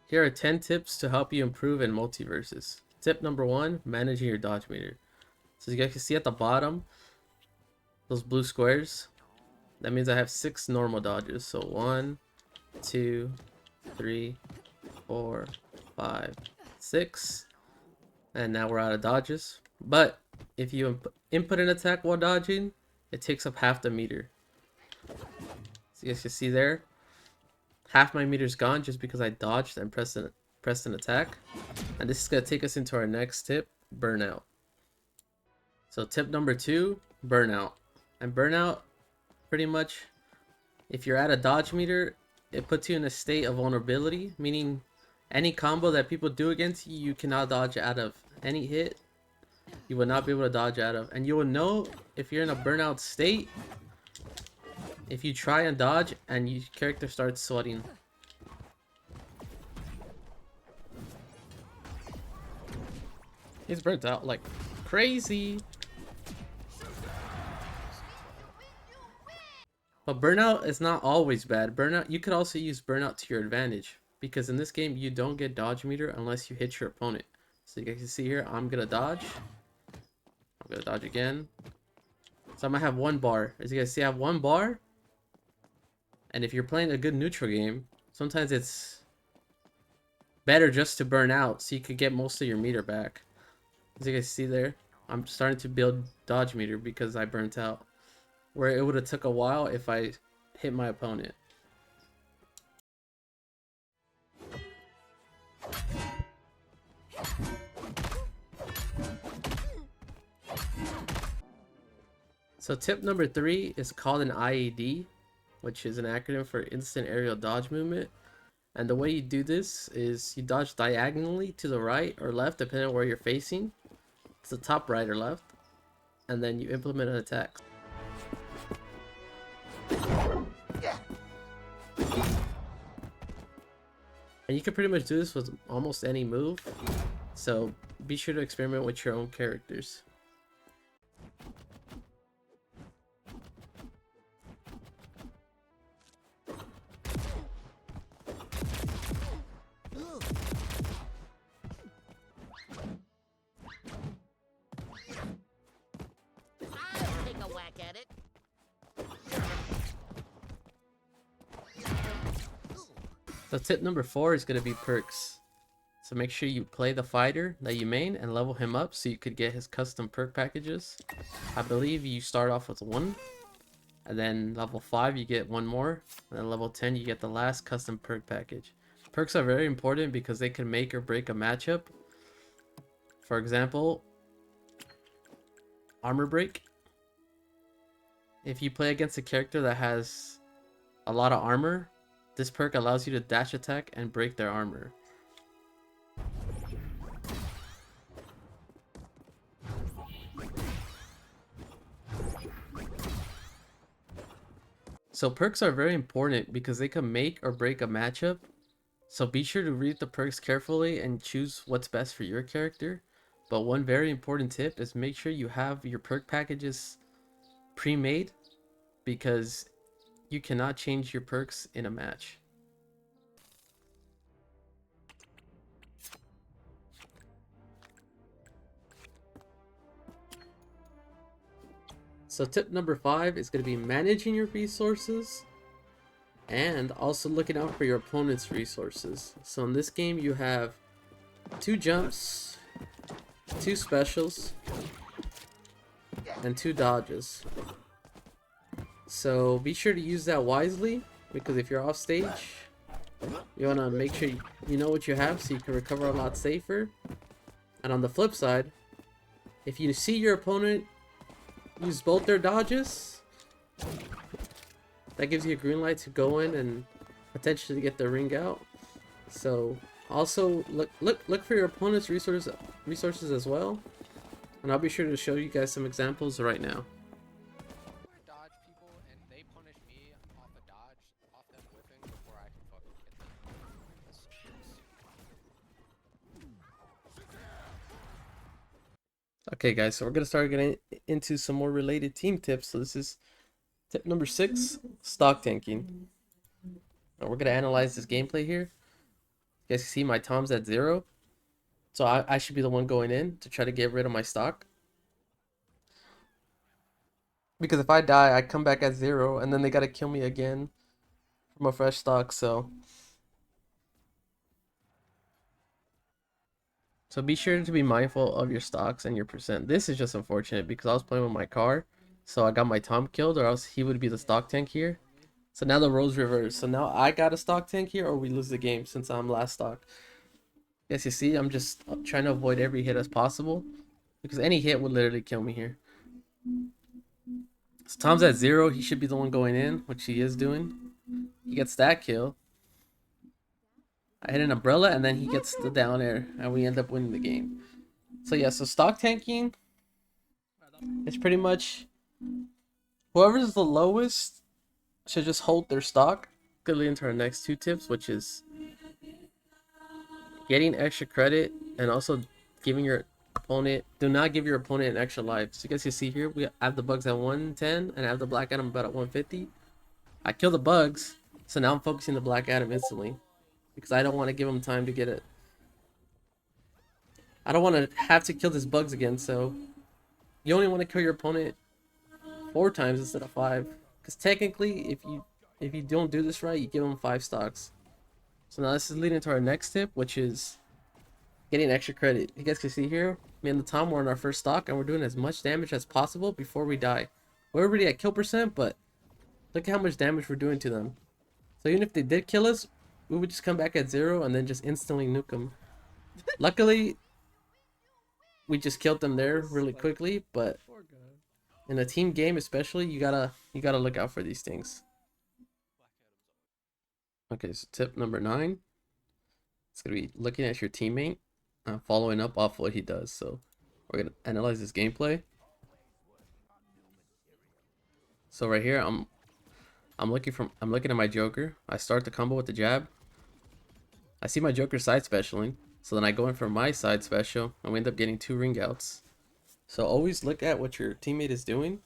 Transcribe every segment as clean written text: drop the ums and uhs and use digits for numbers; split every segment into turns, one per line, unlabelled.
Here are 10 tips to help you improve in Multiversus. Tip number 1, managing your dodge meter. So you guys can see at the bottom, those blue squares. That means I have 6 normal dodges. So 1, 2, 3, 4, 5, 6. And now we're out of dodges. But if you input an attack while dodging, it takes up half the meter. So you guys can see there, half my meter's gone just because I dodged and pressed an attack. And this is going to take us into our next tip, burnout. So tip number 2, burnout. And burnout, pretty much, if you're at a dodge meter, it puts you in a state of vulnerability, meaning any combo that people do against you, you cannot dodge out of. Any hit, you will not be able to dodge out of. And you will know if you're in a burnout state if you try and dodge and your character starts sweating. He's burnt out like crazy. But burnout is not always bad. Burnout, you could also use burnout to your advantage, because in this game you don't get dodge meter unless you hit your opponent. So you guys can see here, I'm gonna dodge. I'm gonna dodge again. So I'm gonna have 1 bar. As you guys see, I have 1 bar. And if you're playing a good neutral game, sometimes it's better just to burn out so you could get most of your meter back. As you guys see there, I'm starting to build dodge meter because I burnt out, where it would have took a while if I hit my opponent. So tip number 3 is called an IAD, which is an acronym for instant aerial dodge movement. And the way you do this is you dodge diagonally to the right or left depending on where you're facing. It's the top right or left, and then you implement an attack. And you can pretty much do this with almost any move, so be sure to experiment with your own characters.
I'll take a whack at it.
So tip number 4 is going to be perks. So make sure you play the fighter that you main and level him up so you could get his custom perk packages. I believe you start off with 1, and then level 5 you get 1 more, and then level 10 you get the last custom perk package. Perks are very important because they can make or break a matchup. For example, armor break. If you play against a character that has a lot of armor, this perk allows you to dash attack and break their armor. So perks are very important because they can make or break a matchup. So be sure to read the perks carefully and choose what's best for your character. But one very important tip is make sure you have your perk packages pre-made, because you cannot change your perks in a match. So tip number 5 is going to be managing your resources and also looking out for your opponent's resources. So in this game you have 2 jumps, 2 specials, and 2 dodges. So be sure to use that wisely, because if you're off stage, you want to make sure you know what you have so you can recover a lot safer. And on the flip side, if you see your opponent use both their dodges, that gives you a green light to go in and potentially get the ring out. So also look for your opponent's resources as well, and I'll be sure to show you guys some examples right now.
Dodge people and they punish me off a dodge, off them whipping before I can fucking hit them.
Okay guys, so we're gonna start getting into some more related team tips. So this is tip number 6, stock tanking. Now we're gonna analyze this gameplay here. You guys can see my Tom's at 0. So I should be the one going in to try to get rid of my stock. Because if I die, I come back at 0, and then they gotta kill me again from a fresh stock, so be sure to be mindful of your stocks and your percent. This is just unfortunate because I was playing with my car, so I got my Tom killed, or else he would be the stock tank here. So now the roles reversed. So now I got a stock tank here, or we lose the game since I'm last stock. Yes, you see, I'm just trying to avoid every hit as possible because any hit would literally kill me here. So Tom's at 0. He should be the one going in, which he is doing. He gets that kill. I hit an umbrella, and then he gets the down air, and we end up winning the game. So yeah, so stock tanking, it's pretty much whoever's the lowest should just hold their stock. Good lead into our next 2 tips, which is getting extra credit and also giving your opponent, do not give your opponent an extra life. So you guys can see here, we have the bugs at 110 and I have the Black Adam about at 150. I kill the bugs, so now I'm focusing the Black Adam instantly because I don't want to give him time to get it. I don't want to have to kill these bugs again, so you only want to kill your opponent 4 times instead of 5. Because technically, if you don't do this right, you give them 5 stocks. So now this is leading to our next tip, which is getting extra credit. You guys can see here, me and the Tom were on our first stock, and we're doing as much damage as possible before we die. We're already at kill percent, but look at how much damage we're doing to them. So even if they did kill us, we would just come back at 0 and then just instantly nuke them. Luckily, we just killed them there really quickly, but in a team game especially, you gotta look out for these things. Okay, so tip number 9, it's gonna be looking at your teammate, following up off what he does. So we're gonna analyze his gameplay. So right here, I'm looking at my Joker. I start the combo with the jab. I see my Joker side specialing, so then I go in for my side special, and we end up getting 2 ring outs. So always look at what your teammate is doing,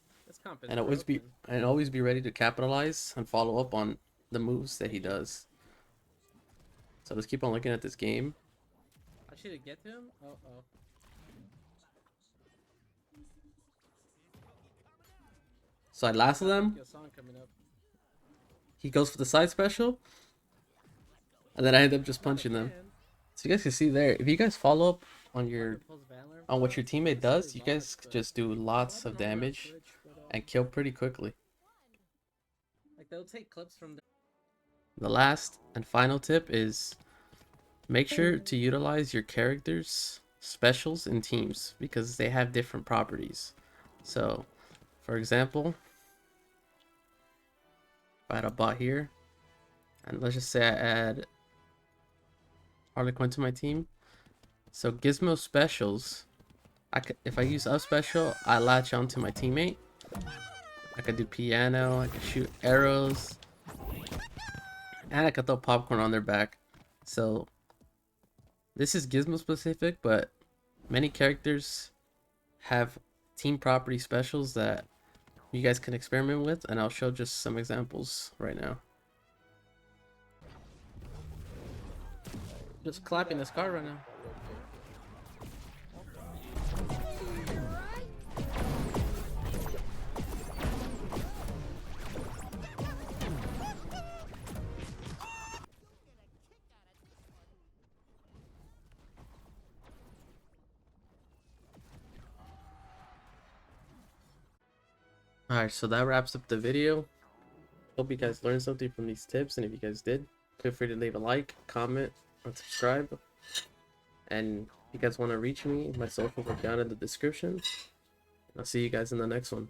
and always be ready to capitalize and follow up on the moves that he does. So let's keep on looking at this game. I should get to him. Oh. So I lasso them. He goes for the side special, and then I end up just punching them. So you guys can see there, if you guys follow up on what your teammate does, you guys could just do lots of damage and kill pretty quickly. The last and final tip is make sure to utilize your character's specials in teams because they have different properties. So, for example, if I had a bot here, and let's just say I add Harley Quinn to my team. So Gizmo specials, if I use up special, I latch onto my teammate. I could do piano, I could shoot arrows, and I could throw popcorn on their back. So this is Gizmo specific, but many characters have team property specials that you guys can experiment with, and I'll show just some examples right now. Just clapping this car right now. Alright, so that wraps up the video. Hope you guys learned something from these tips, and if you guys did, feel free to leave a like, comment, and subscribe. And if you guys want to reach me, my socials are down in the description. I'll see you guys in the next one.